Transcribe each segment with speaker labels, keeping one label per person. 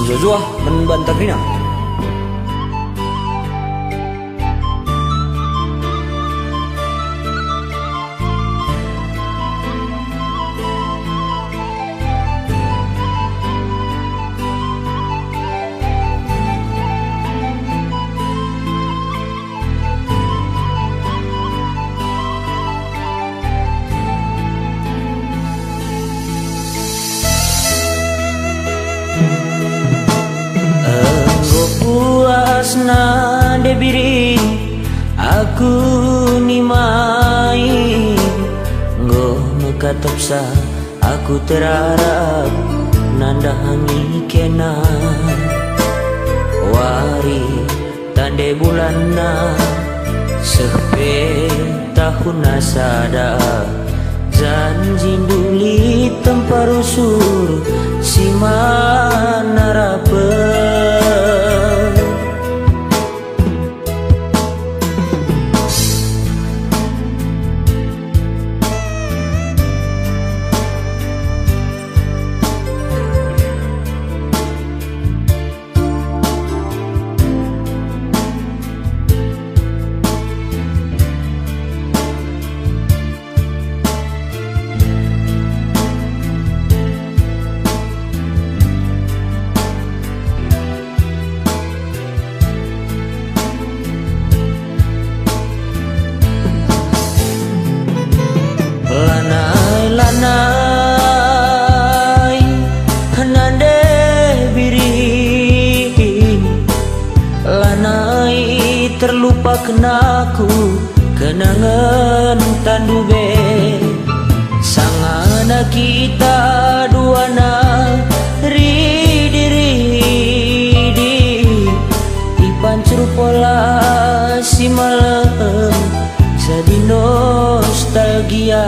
Speaker 1: Joshua membantah Rina.
Speaker 2: Na debiri aku ni main go mekatop sa aku terarap nanda hangi kena wari tande bulanna sepe tahun nasada janji duli temparusur si mana rape lanai nande biri lanai terlupakan aku kenangan tandube sangana kita duana ridi ipancur pola si malam jadi nostalgia.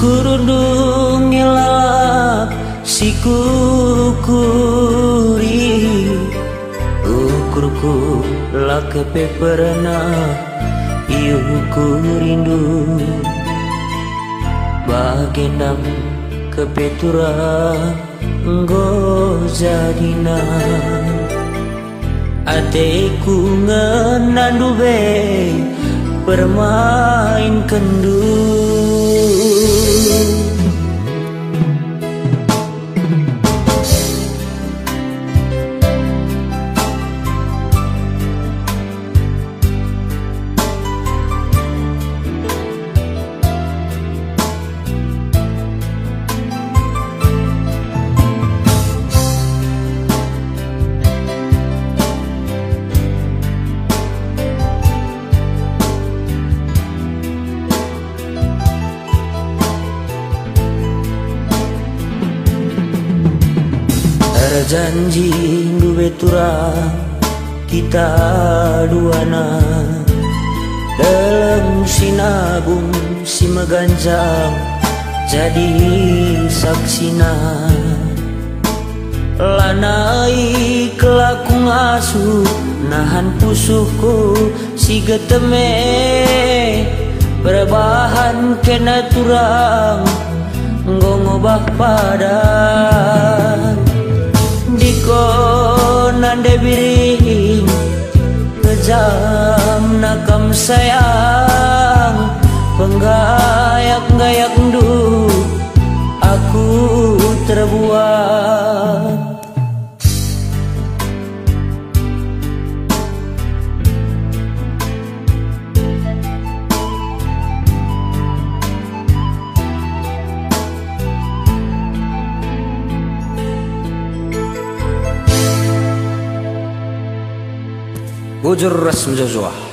Speaker 2: Kurundung ngelak si kukuri ukurku lakepe pernah iuku rindu bagendang kepetura nggo jadina ateku ngenandu be bermain kendu. Janji duwe turang kita duana dalam sinabung si meganjang jadi saksina lanai kelaku ngasu nahan pusuhku si geteme berbahan kena turang ngobah padan diko nande biring kejam nakam sayang penggayak-gayak du aku terbuat. Bujur Rasm Joshua.